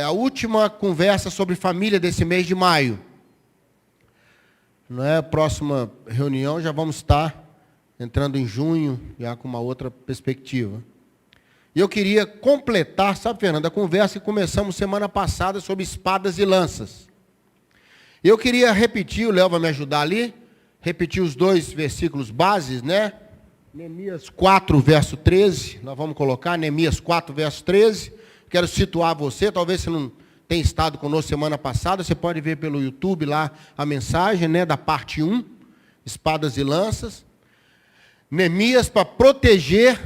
a última conversa sobre família desse mês de maio. Não é? Próxima reunião já vamos estar entrando em junho, já com uma outra perspectiva. E eu queria completar, sabe, Fernando, a conversa que começamos semana passada sobre espadas e lanças. Eu queria repetir, o Léo vai me ajudar ali, repetir os dois versículos bases, né? Neemias 4, verso 13, nós vamos colocar Neemias 4, verso 13. Quero situar você, talvez você não tenha estado conosco semana passada, você pode ver pelo YouTube lá a mensagem, né, da parte 1, espadas e lanças. Neemias para proteger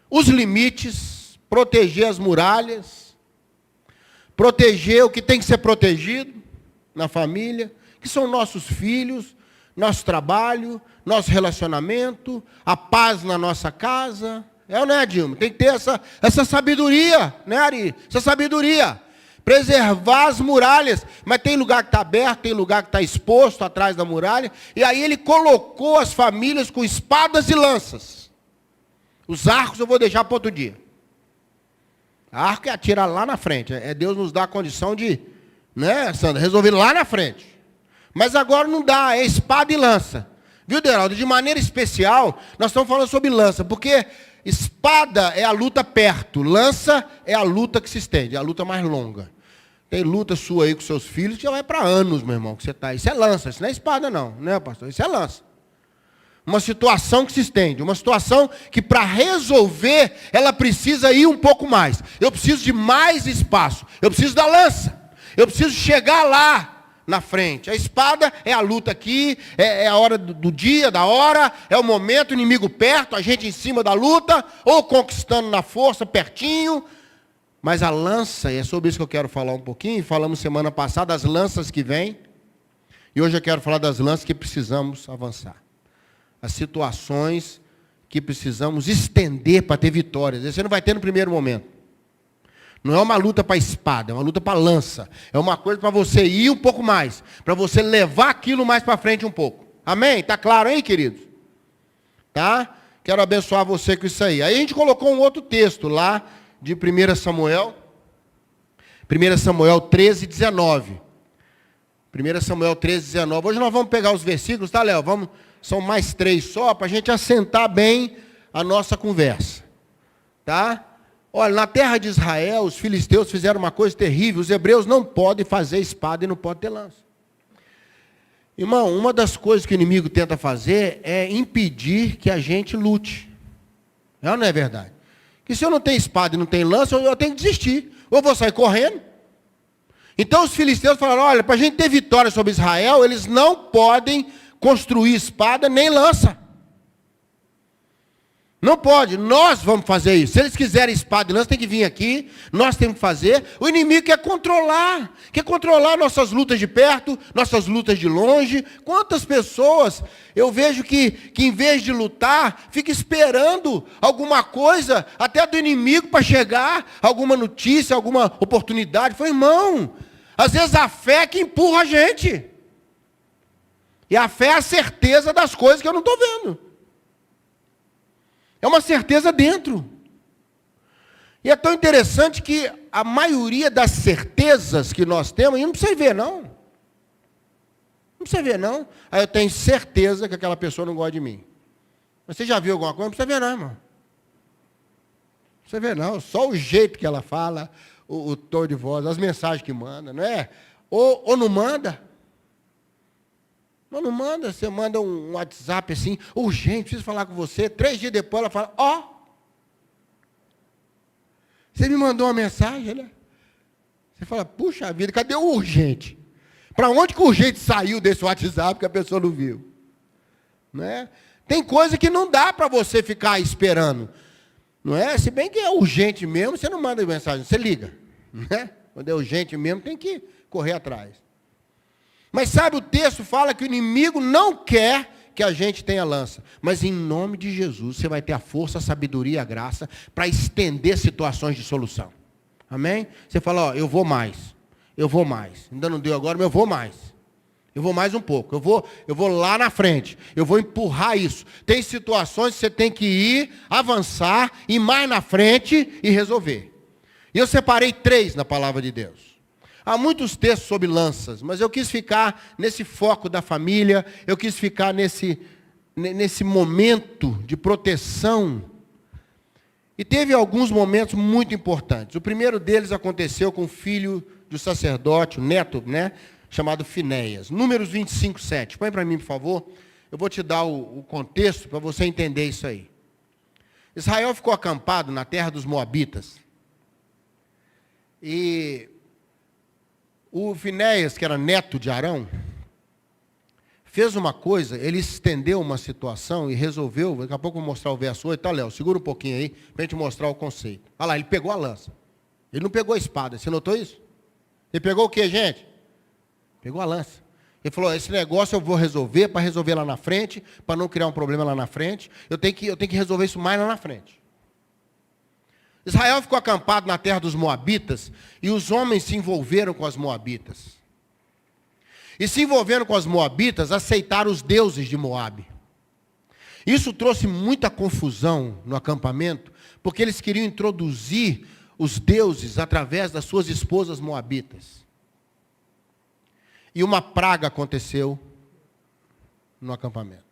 os limites, proteger as muralhas, proteger o que tem que ser protegido na família, que são nossos filhos, nosso trabalho, nosso relacionamento, a paz na nossa casa. É ou não é, Dilma? Tem que ter essa sabedoria, né, Ari? Essa sabedoria. Preservar as muralhas. Mas tem lugar que está aberto, tem lugar que está exposto atrás da muralha. E aí ele colocou as famílias com espadas e lanças. Os arcos eu vou deixar para outro dia. Arco é atirar lá na frente. É Deus nos dá a condição de, né, Sandra, resolver lá na frente. Mas agora não dá, é espada e lança. Viu, Deraldo? De maneira especial, nós estamos falando sobre lança, porque espada é a luta perto, lança é a luta que se estende, é a luta mais longa. Tem luta sua aí com seus filhos que já vai para anos, meu irmão, que você está. Isso é lança, isso não é espada não, né, pastor? Isso é lança. Uma situação que se estende, uma situação que para resolver, ela precisa ir um pouco mais. Eu preciso de mais espaço, eu preciso da lança, eu preciso chegar lá na frente. A espada é a luta aqui, é a hora do dia, da hora, é o momento, o inimigo perto, a gente em cima da luta, ou conquistando na força, pertinho. Mas a lança, e é sobre isso que eu quero falar um pouquinho, falamos semana passada das lanças que vêm, e hoje eu quero falar das lanças que precisamos avançar. As situações que precisamos estender para ter vitórias. Você não vai ter no primeiro momento. Não é uma luta para espada, é uma luta para lança. É uma coisa para você ir um pouco mais, para você levar aquilo mais para frente um pouco. Amém? Está claro aí, queridos? Tá? Quero abençoar você com isso aí. Aí a gente colocou um outro texto lá de 1 Samuel. 1 Samuel 13, 19. 1 Samuel 13, 19. Hoje nós vamos pegar os versículos, tá, Léo? São mais 3 só, para a gente assentar bem a nossa conversa. Tá? Olha, na terra de Israel, os filisteus fizeram uma coisa terrível. Os hebreus não podem fazer espada e não podem ter lança. Irmão, uma das coisas que o inimigo tenta fazer é impedir que a gente lute. É ou não é verdade? Que se eu não tenho espada e não tenho lança, eu tenho que desistir. Ou eu vou sair correndo. Então os filisteus falaram, olha, para a gente ter vitória sobre Israel, eles não podem construir espada nem lança. Não pode, nós vamos fazer isso. Se eles quiserem espada e lança, tem que vir aqui, nós temos que fazer. O inimigo quer controlar nossas lutas de perto, nossas lutas de longe. Quantas pessoas eu vejo que em vez de lutar, fica esperando alguma coisa, até do inimigo para chegar, alguma notícia, alguma oportunidade. Falei, irmão, às vezes a fé é que empurra a gente. E a fé é a certeza das coisas que eu não estou vendo. É uma certeza dentro. E é tão interessante que a maioria das certezas que nós temos, e não precisa ver, não. Não precisa ver, não. Aí eu tenho certeza que aquela pessoa não gosta de mim. Mas você já viu alguma coisa? Não precisa ver, não, irmão. Não precisa ver, não. Só o jeito que ela fala, o tom de voz, as mensagens que manda, não é? Ou não manda. Mas não manda, você manda um WhatsApp assim, urgente, preciso falar com você. 3 dias depois ela fala, ó, você me mandou uma mensagem, né? Você fala, puxa vida, cadê o urgente? Para onde que o urgente saiu desse WhatsApp que a pessoa não viu? Né? Tem coisa que não dá para você ficar esperando. Não é? Se bem que é urgente mesmo, você não manda mensagem, você liga. Né? Quando é urgente mesmo, tem que correr atrás. Mas sabe, o texto fala que o inimigo não quer que a gente tenha lança. Mas em nome de Jesus, você vai ter a força, a sabedoria e a graça para estender situações de solução. Amém? Você fala, ó, eu vou mais. Ainda não deu agora, mas eu vou mais. Eu vou mais um pouco. Eu vou lá na frente. Eu vou empurrar isso. Tem situações que você tem que ir, avançar, ir mais na frente e resolver. E eu separei 3 na palavra de Deus. Há muitos textos sobre lanças, mas eu quis ficar nesse foco da família, eu quis ficar nesse momento de proteção. E teve alguns momentos muito importantes. O primeiro deles aconteceu com o filho do sacerdote, o neto, chamado Finéias. Números 25, 7. Põe para mim, por favor. Eu vou te dar o contexto para você entender isso aí. Israel ficou acampado na terra dos Moabitas. E o Finéias, que era neto de Arão, fez uma coisa, ele estendeu uma situação e resolveu, daqui a pouco eu vou mostrar o verso 8, tá, Léo? Segura um pouquinho aí, para a gente mostrar o conceito. Olha lá, ele pegou a lança. Ele não pegou a espada, você notou isso? Ele pegou o quê, gente? Pegou a lança. Ele falou, esse negócio eu vou resolver, para resolver lá na frente, para não criar um problema lá na frente, eu tenho que resolver isso mais lá na frente. Israel ficou acampado na terra dos Moabitas, e os homens se envolveram com as Moabitas. E se envolvendo com as Moabitas, aceitaram os deuses de Moabe. Isso trouxe muita confusão no acampamento, porque eles queriam introduzir os deuses através das suas esposas moabitas. E uma praga aconteceu no acampamento.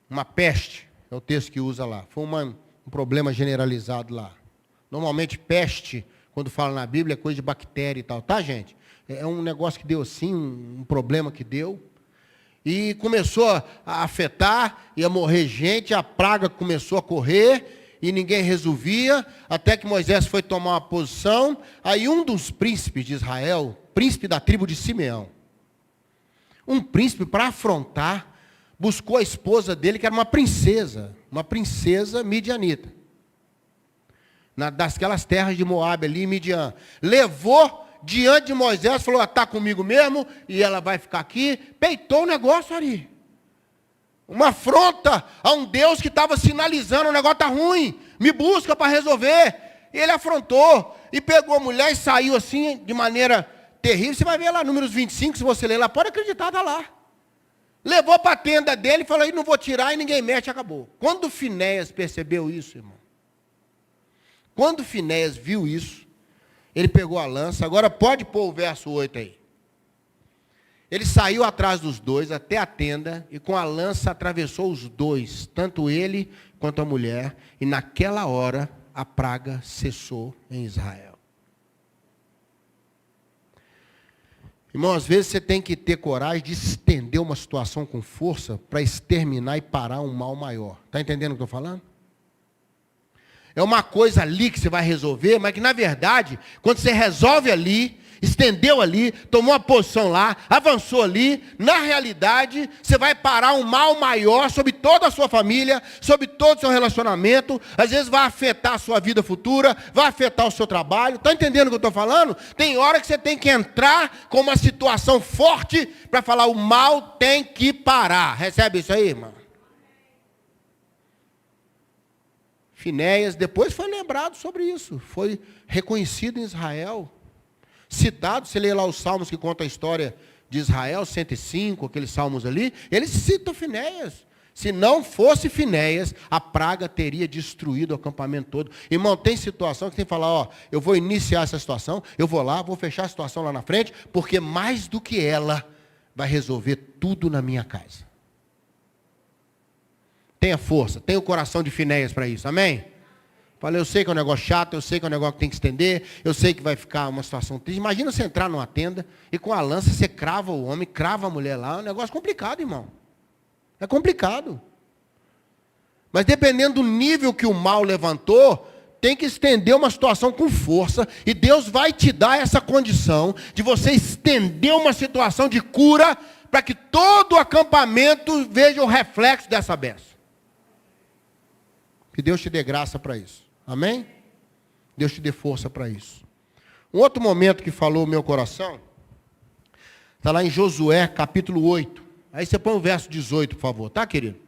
Uma peste, é o texto que usa lá. Foi um problema generalizado lá. Normalmente peste, quando fala na Bíblia, é coisa de bactéria e tal, tá, gente? É um negócio que deu assim, um problema que deu. E começou a afetar, ia morrer gente, a praga começou a correr, e ninguém resolvia, até que Moisés foi tomar uma posição. Aí um dos príncipes de Israel, príncipe da tribo de Simeão, um príncipe para afrontar, buscou a esposa dele, que era uma princesa midianita, daquelas terras de Moabe ali, Midian. Levou diante de Moisés, falou, está comigo mesmo, e ela vai ficar aqui, peitou o negócio ali. Uma afronta a um Deus que estava sinalizando, o negócio está ruim, me busca para resolver. E ele afrontou, e pegou a mulher e saiu assim, de maneira terrível. Você vai ver lá, números 25, se você ler lá, pode acreditar, está lá. Levou para a tenda dele e falou, não vou tirar, e ninguém mexe, acabou. Quando Finéias percebeu isso, irmão, quando Finéias viu isso, ele pegou a lança. Agora pode pôr o verso 8 aí. Ele saiu atrás dos dois até a tenda e com a lança atravessou os dois, tanto ele quanto a mulher, e naquela hora a praga cessou em Israel. Irmão, às vezes você tem que ter coragem de estender uma situação com força para exterminar e parar um mal maior. Está entendendo o que eu estou falando? É uma coisa ali que você vai resolver, mas que na verdade, quando você resolve ali, estendeu ali, tomou uma posição lá, avançou ali, na realidade, você vai parar um mal maior sobre toda a sua família, sobre todo o seu relacionamento, às vezes vai afetar a sua vida futura, vai afetar o seu trabalho. Está entendendo o que eu estou falando? Tem hora que você tem que entrar com uma situação forte para falar, o mal tem que parar. Recebe isso aí, irmão? Finéias depois foi lembrado sobre isso, foi reconhecido em Israel, citado. Você lê lá os salmos que contam a história de Israel, 105, aqueles salmos ali, eles citam Finéias. Se não fosse Finéias, a praga teria destruído o acampamento todo. Irmão, tem situação que tem que falar, eu vou iniciar essa situação, eu vou lá, vou fechar a situação lá na frente, porque mais do que ela, vai resolver tudo na minha casa. Tenha força, tenha o coração de Finéias para isso, amém? Falei, eu sei que é um negócio chato, eu sei que é um negócio que tem que estender, eu sei que vai ficar uma situação triste. Imagina você entrar numa tenda e com a lança você crava o homem, crava a mulher lá, é um negócio complicado, irmão. É complicado. Mas dependendo do nível que o mal levantou, tem que estender uma situação com força, e Deus vai te dar essa condição de você estender uma situação de cura, para que todo o acampamento veja o reflexo dessa bênção. Que Deus te dê graça para isso. Amém? Deus te dê força para isso. Um outro momento que falou o meu coração, está lá em Josué, capítulo 8. Aí você põe o verso 18, por favor. Tá, querido?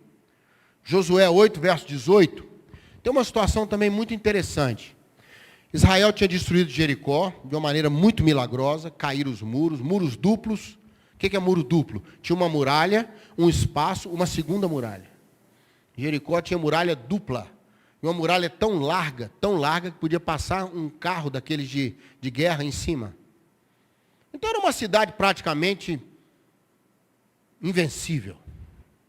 Josué 8, verso 18. Tem uma situação também muito interessante. Israel tinha destruído Jericó de uma maneira muito milagrosa. Caíram os muros duplos. O que é muro duplo? Tinha uma muralha, um espaço, uma segunda muralha. Jericó tinha muralha dupla. De Uma muralha tão larga, que podia passar um carro daqueles de guerra em cima. Então era uma cidade praticamente invencível.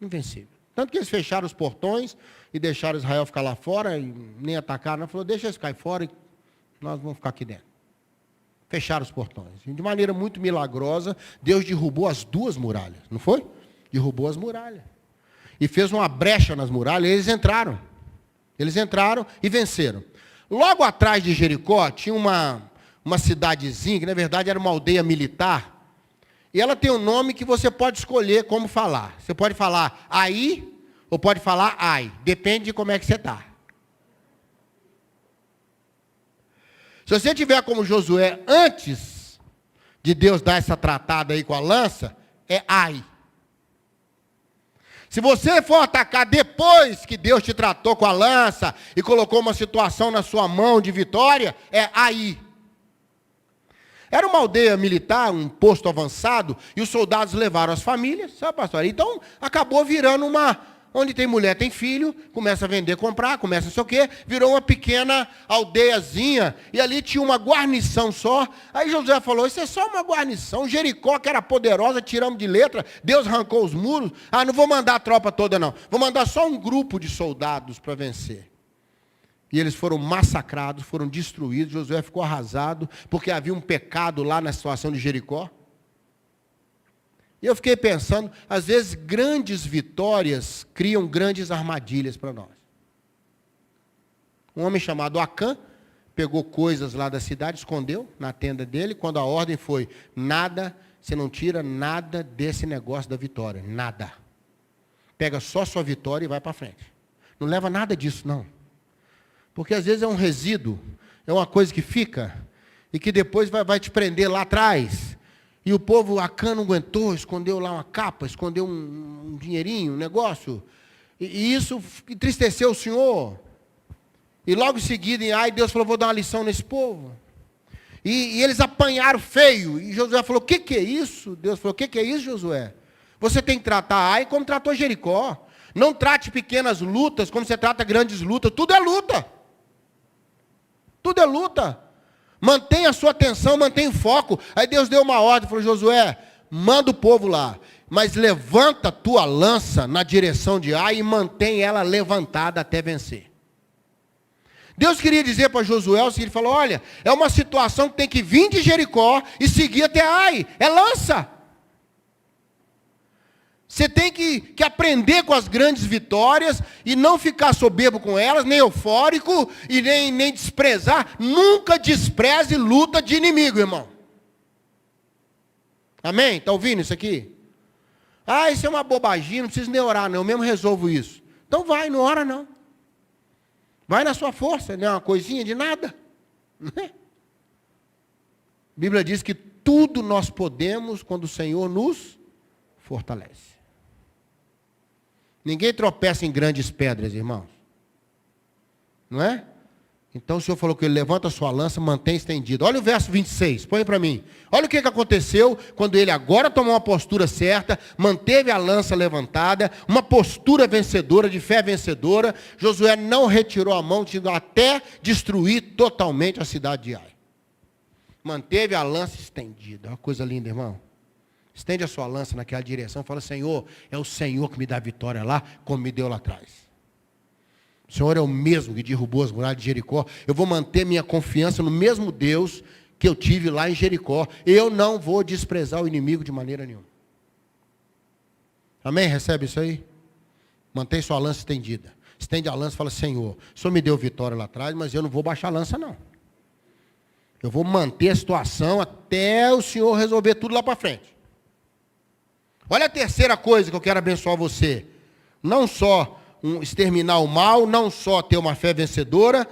Invencível. Tanto que eles fecharam os portões e deixaram Israel ficar lá fora, e nem atacaram. Falou, deixa eles cair fora e nós vamos ficar aqui dentro. Fecharam os portões. E de maneira muito milagrosa, Deus derrubou as duas muralhas, não foi? Derrubou as muralhas. E fez uma brecha nas muralhas e eles entraram. Eles entraram e venceram. Logo atrás de Jericó, tinha uma cidadezinha, que na verdade era uma aldeia militar. E ela tem um nome que você pode escolher como falar. Você pode falar aí ou pode falar ai. Depende de como é que você está. Se você tiver como Josué antes de Deus dar essa tratada aí com a lança, é ai. Se você for atacar depois que Deus te tratou com a lança e colocou uma situação na sua mão de vitória, é aí. Era uma aldeia militar, um posto avançado, e os soldados levaram as famílias, sabe, pastor? Então, acabou virando onde tem mulher, tem filho, começa a vender, comprar, começa não sei o quê, virou uma pequena aldeiazinha, e ali tinha uma guarnição só. Aí Josué falou, isso é só uma guarnição, Jericó, que era poderosa, tiramos de letra, Deus arrancou os muros, não vou mandar a tropa toda não, vou mandar só um grupo de soldados para vencer. E eles foram massacrados, foram destruídos, Josué ficou arrasado, porque havia um pecado lá na situação de Jericó. E eu fiquei pensando, às vezes grandes vitórias criam grandes armadilhas para nós. Um homem chamado Acã pegou coisas lá da cidade, escondeu na tenda dele, quando a ordem foi, nada, você não tira nada desse negócio da vitória, nada. Pega só sua vitória e vai para frente. Não leva nada disso, não. Porque às vezes é um resíduo, é uma coisa que fica, e que depois vai te prender lá atrás. E o povo, Acã não aguentou, escondeu lá uma capa, escondeu um dinheirinho, um negócio. E isso entristeceu o Senhor. E logo em seguida, Deus falou, vou dar uma lição nesse povo. E eles apanharam feio. E Josué falou, o que é isso? Deus falou, o que é isso, Josué? Você tem que tratar Ai como tratou Jericó. Não trate pequenas lutas como você trata grandes lutas. Tudo é luta. Tudo é luta. Mantenha a sua atenção, mantenha o foco. Aí Deus deu uma ordem, falou, Josué, manda o povo lá, mas levanta a tua lança na direção de Ai e mantém ela levantada até vencer. Deus queria dizer para Josué o seguinte, ele falou, olha, é uma situação que tem que vir de Jericó e seguir até Ai, é lança. Você tem que aprender com as grandes vitórias e não ficar soberbo com elas, nem eufórico e nem desprezar. Nunca despreze luta de inimigo, irmão. Amém? Está ouvindo isso aqui? Isso é uma bobaginha, não precisa nem orar, não. Eu mesmo resolvo isso. Então vai, não ora não. Vai na sua força, não é uma coisinha de nada. A Bíblia diz que tudo nós podemos quando o Senhor nos fortalece. Ninguém tropeça em grandes pedras, irmãos. Não é? Então o Senhor falou que ele levanta a sua lança, mantém estendida. Olha o verso 26, põe para mim. Olha o que aconteceu quando ele agora tomou uma postura certa, manteve a lança levantada, uma postura vencedora, de fé vencedora. Josué não retirou a mão, até destruir totalmente a cidade de Ai. Manteve a lança estendida. Uma coisa linda, irmão. Estende a sua lança naquela direção, fala, Senhor, é o Senhor que me dá a vitória lá, como me deu lá atrás. O Senhor é o mesmo que derrubou as muralhas de Jericó. Eu vou manter minha confiança no mesmo Deus que eu tive lá em Jericó. Eu não vou desprezar o inimigo de maneira nenhuma. Amém? Recebe isso aí? Mantém sua lança estendida. Estende a lança e fala, Senhor, o Senhor me deu vitória lá atrás, mas eu não vou baixar a lança não. Eu vou manter a situação até o Senhor resolver tudo lá para frente. Olha a terceira coisa que eu quero abençoar você. Não só exterminar o mal, não só ter uma fé vencedora,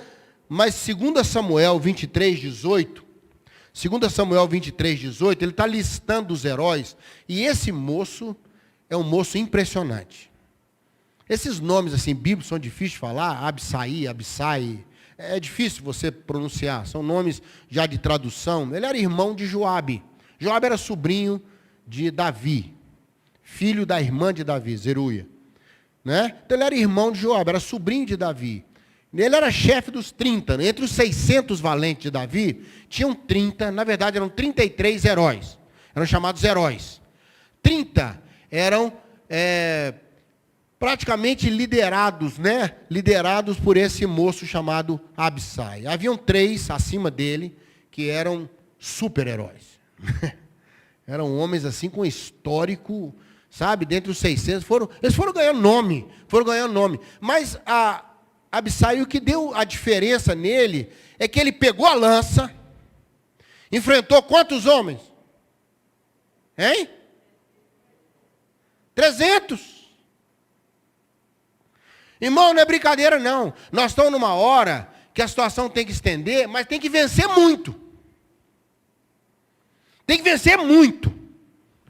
mas 2 Samuel 23, 18, 2 Samuel 23, 18, ele está listando os heróis, e esse moço é um moço impressionante. Esses nomes assim, bíblicos, são difíceis de falar, Abissai, é difícil você pronunciar, são nomes já de tradução. Ele era irmão de Joabe. Joabe era sobrinho de Davi, filho da irmã de Davi, Zeruia. Né? Então ele era irmão de Joabe, era sobrinho de Davi. Ele era chefe dos 30. Entre os 600 valentes de Davi, tinham 30, na verdade eram 33 heróis. Eram chamados heróis. 30 eram praticamente liderados, né? Liderados por esse moço chamado Abissai. Haviam 3 acima dele que eram super-heróis. Eram homens assim com histórico, sabe? Dentre os 600, eles foram ganhando nome. Mas Abissai, o que deu a diferença nele é que ele pegou a lança, enfrentou quantos homens? Hein? 300. Irmão, não é brincadeira não. Nós estamos numa hora que a situação tem que estender, mas tem que vencer muito. Tem que vencer muito.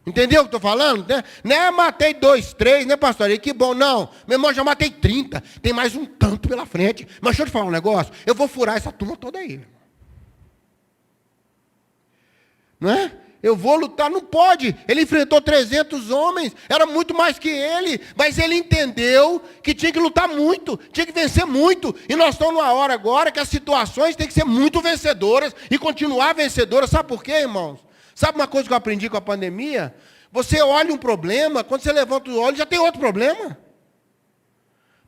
Entendeu o que eu estou falando? Não é matei 2, 3, né, pastor? E que bom, não. Meu irmão, já matei 30. Tem mais um tanto pela frente. Mas deixa eu te falar um negócio. Eu vou furar essa turma toda aí. Não é? Eu vou lutar, não pode. Ele enfrentou 300 homens, era muito mais que ele, mas ele entendeu que tinha que lutar muito, tinha que vencer muito. E nós estamos numa hora agora que as situações têm que ser muito vencedoras e continuar vencedoras. Sabe por quê, irmãos? Sabe uma coisa que eu aprendi com a pandemia? Você olha um problema, quando você levanta os olhos, já tem outro problema.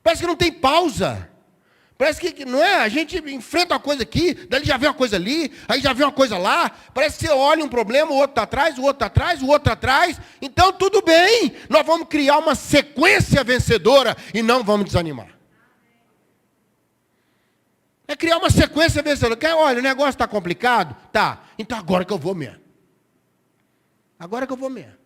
Parece que não tem pausa. Parece que, não é? A gente enfrenta uma coisa aqui, daí já vê uma coisa ali, aí já vê uma coisa lá. Parece que você olha um problema, o outro está atrás, o outro está atrás, o outro está atrás. Então, tudo bem. Nós vamos criar uma sequência vencedora e não vamos desanimar. É criar uma sequência vencedora. Olha, o negócio está complicado? Tá. Então, agora que eu vou mesmo. Agora que eu vou mesmo.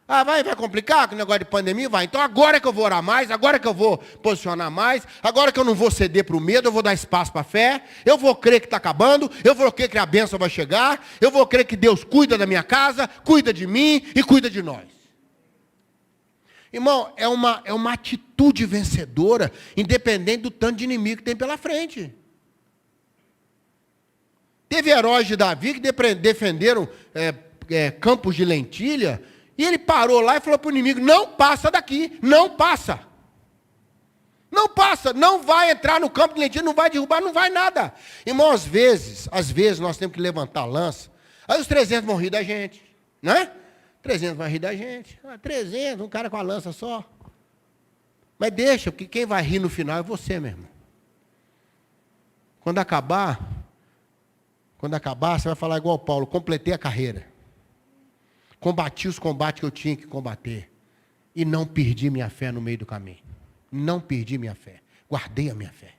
Ah, vai complicar com o negócio de pandemia? Vai. Então agora que eu vou orar mais, agora que eu vou posicionar mais, agora que eu não vou ceder para o medo, eu vou dar espaço para a fé, eu vou crer que está acabando, eu vou crer que a bênção vai chegar, eu vou crer que Deus cuida da minha casa, cuida de mim e cuida de nós. Irmão, é uma atitude vencedora, independente do tanto de inimigo que tem pela frente. Teve heróis de Davi que defenderam campos de lentilha. E ele parou lá e falou para o inimigo, não passa daqui, não passa. Não passa, não vai entrar no campo de lentilha, não vai derrubar, não vai nada. Irmão, às vezes nós temos que levantar a lança, aí os 300 vão rir da gente, né? 300 vão rir da gente. 300, um cara com a lança só. Mas deixa, porque quem vai rir no final é você, meu irmão. Quando acabar, você vai falar igual Paulo, completei a carreira. Combati os combates que eu tinha que combater. E não perdi minha fé no meio do caminho. Não perdi minha fé. Guardei a minha fé.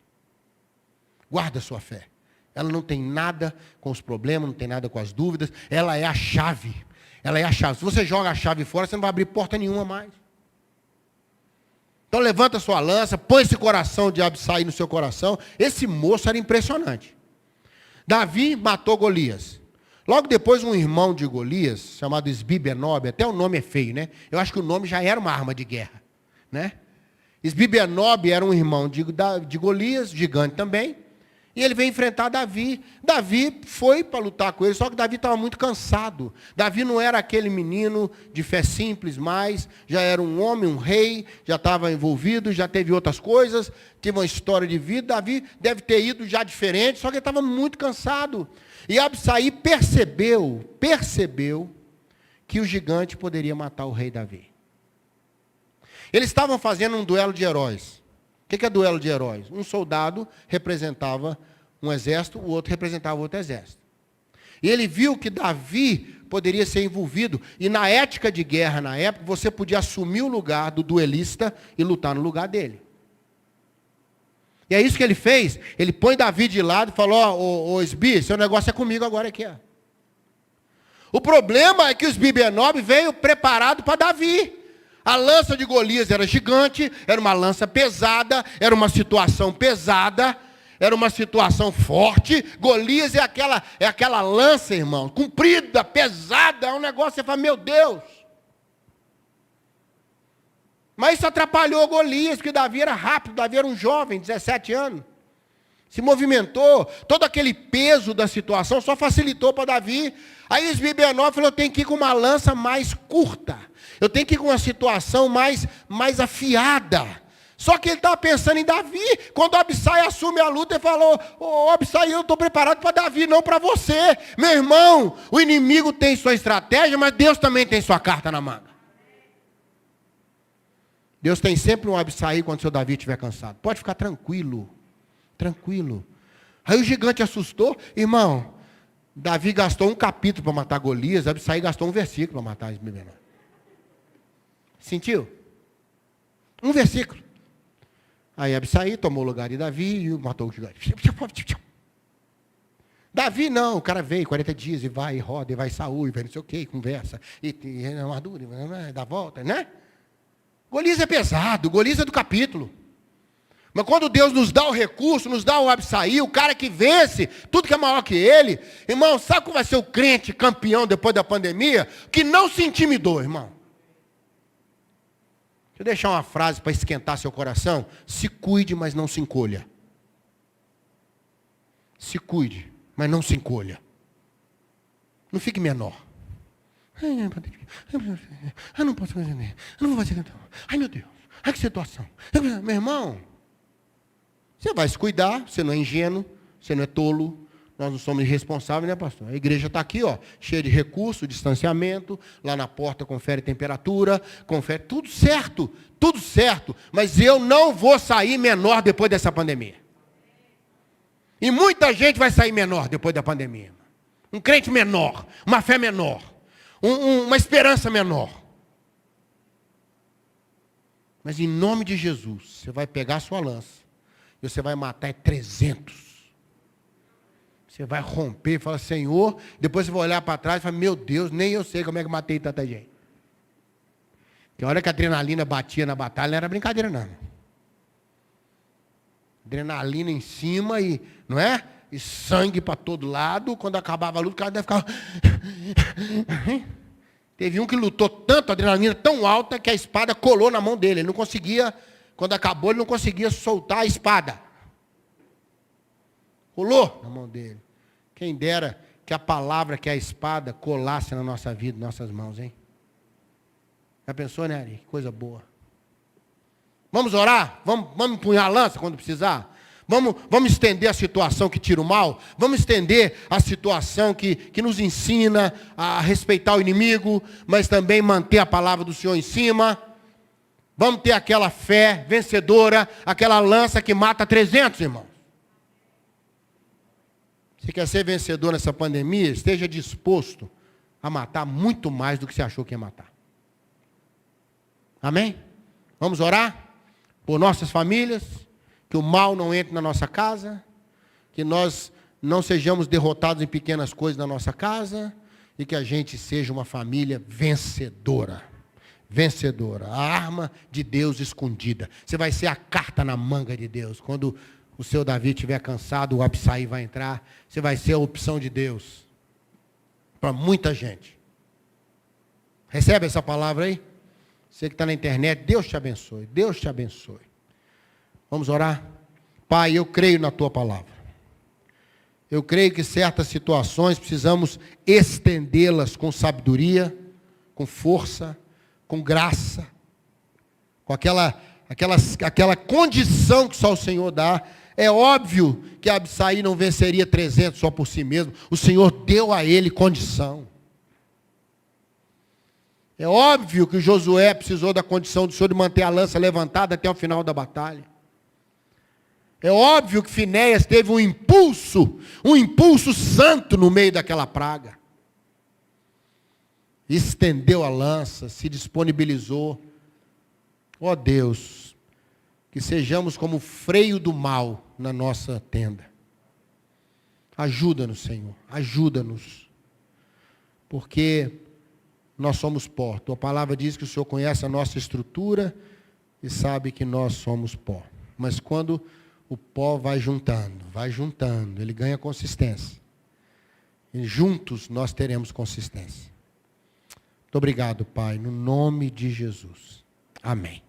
Guarda a sua fé. Ela não tem nada com os problemas, não tem nada com as dúvidas. Ela é a chave. Ela é a chave. Se você joga a chave fora, você não vai abrir porta nenhuma mais. Então levanta a sua lança, põe esse coração de Abissai no seu coração. Esse moço era impressionante. Davi matou Golias. Logo depois, um irmão de Golias, chamado Esbi-Benob, até o nome é feio, né? Eu acho que o nome já era uma arma de guerra, né? Esbi-Benob era um irmão de Golias, gigante também, e ele veio enfrentar Davi. Davi foi para lutar com ele, só que Davi estava muito cansado. Davi não era aquele menino de fé simples mais, já era um homem, um rei, já estava envolvido, já teve outras coisas, teve uma história de vida. Davi deve ter ido já diferente, só que ele estava muito cansado. E Abissai percebeu que o gigante poderia matar o rei Davi. Eles estavam fazendo um duelo de heróis. O que é duelo de heróis? Um soldado representava um exército, o outro representava outro exército. E ele viu que Davi poderia ser envolvido. E na ética de guerra, na época, você podia assumir o lugar do duelista e lutar no lugar dele. E é isso que ele fez. Ele põe Davi de lado e falou, ô Esbi, seu negócio é comigo agora aqui. Ó. O problema é que o Esbi-Benob veio preparado para Davi. A lança de Golias era gigante, era uma lança pesada, era uma situação pesada, era uma situação forte. Golias é aquela lança, irmão, comprida, pesada, é um negócio, você fala, meu Deus. Mas isso atrapalhou Golias, porque Davi era rápido, Davi era um jovem, 17 anos. Se movimentou, todo aquele peso da situação só facilitou para Davi. Aí Esbi-Benob falou, eu tenho que ir com uma lança mais curta. Eu tenho que ir com uma situação mais afiada. Só que ele estava pensando em Davi. Quando Abissai assume a luta, ele falou, Abissai, eu estou preparado para Davi, não para você. Meu irmão, o inimigo tem sua estratégia, mas Deus também tem sua carta na manga. Deus tem sempre um Abissai quando seu Davi estiver cansado. Pode ficar tranquilo, tranquilo. Aí o gigante assustou. Irmão, Davi gastou um capítulo para matar Golias, Abissai gastou um versículo para matar esse menino. Sentiu? Um versículo. Aí Abissai tomou o lugar de Davi e matou o gigante. Davi não, o cara veio 40 dias e vai, e roda, e vai Saúl, e vai não sei o que, conversa, e armadura, dá volta, né? Golias é pesado, Golias é do capítulo. Mas quando Deus nos dá o recurso, nos dá o Abissai, o cara que vence, tudo que é maior que ele, irmão, sabe como vai ser o crente campeão depois da pandemia? Que não se intimidou, irmão. Deixa eu deixar uma frase para esquentar seu coração. Se cuide, mas não se encolha. Se cuide, mas não se encolha. Não fique menor. Eu não posso fazer nada. Eu não vou fazer nada. Ai, meu Deus. Ai, que situação. Meu irmão, você vai se cuidar. Você não é ingênuo. Você não é tolo. Nós não somos irresponsáveis, né, pastor? A igreja está aqui, ó, cheia de recursos, distanciamento. Lá na porta confere temperatura, confere tudo certo. Tudo certo. Mas eu não vou sair menor depois dessa pandemia. E muita gente vai sair menor depois da pandemia. Um crente menor, uma fé menor, uma esperança menor. Mas em nome de Jesus, você vai pegar a sua lança e você vai matar 300. Você vai romper e falar, Senhor, depois você vai olhar para trás e falar, meu Deus, nem eu sei como é que matei tanta gente. Porque a hora que a adrenalina batia na batalha, não era brincadeira não. Adrenalina em cima e, não é? E sangue para todo lado. Quando acabava a luta, o cara deve ficar... Teve um que lutou tanto, a adrenalina tão alta, que a espada colou na mão dele. Ele não conseguia, quando acabou, ele não conseguia soltar a espada. Colou na mão dele. Quem dera que a palavra, que a espada, colasse na nossa vida, nas nossas mãos, hein? Já pensou, né, Ari? Que coisa boa. Vamos orar? Vamos empunhar a lança quando precisar? Vamos estender a situação que tira o mal? Vamos estender a situação que nos ensina a respeitar o inimigo, mas também manter a palavra do Senhor em cima? Vamos ter aquela fé vencedora, aquela lança que mata 300, irmãos. Se quer ser vencedor nessa pandemia, esteja disposto a matar muito mais do que você achou que ia matar. Amém? Vamos orar por nossas famílias, que o mal não entre na nossa casa, que nós não sejamos derrotados em pequenas coisas na nossa casa, e que a gente seja uma família vencedora. Vencedora. A arma de Deus escondida. Você vai ser a carta na manga de Deus. Quando o seu Davi estiver cansado, o Abissai vai entrar. Você vai ser a opção de Deus. Para muita gente. Recebe essa palavra aí? Você que está na internet, Deus te abençoe. Deus te abençoe. Vamos orar? Pai, eu creio na tua palavra. Eu creio que certas situações precisamos estendê-las com sabedoria, com força, com graça, com aquela condição que só o Senhor dá. É óbvio que Abissai não venceria 300 só por si mesmo. O Senhor deu a ele condição. É óbvio que Josué precisou da condição do Senhor de manter a lança levantada até o final da batalha. É óbvio que Finéias teve um impulso santo no meio daquela praga. Estendeu a lança, se disponibilizou. Ó Deus, que sejamos como o freio do mal na nossa tenda. Ajuda-nos, Senhor, ajuda-nos. Porque nós somos pó. Tua palavra diz que o Senhor conhece a nossa estrutura e sabe que nós somos pó. Mas quando o pó vai juntando, ele ganha consistência. E juntos nós teremos consistência. Muito obrigado, Pai, no nome de Jesus. Amém.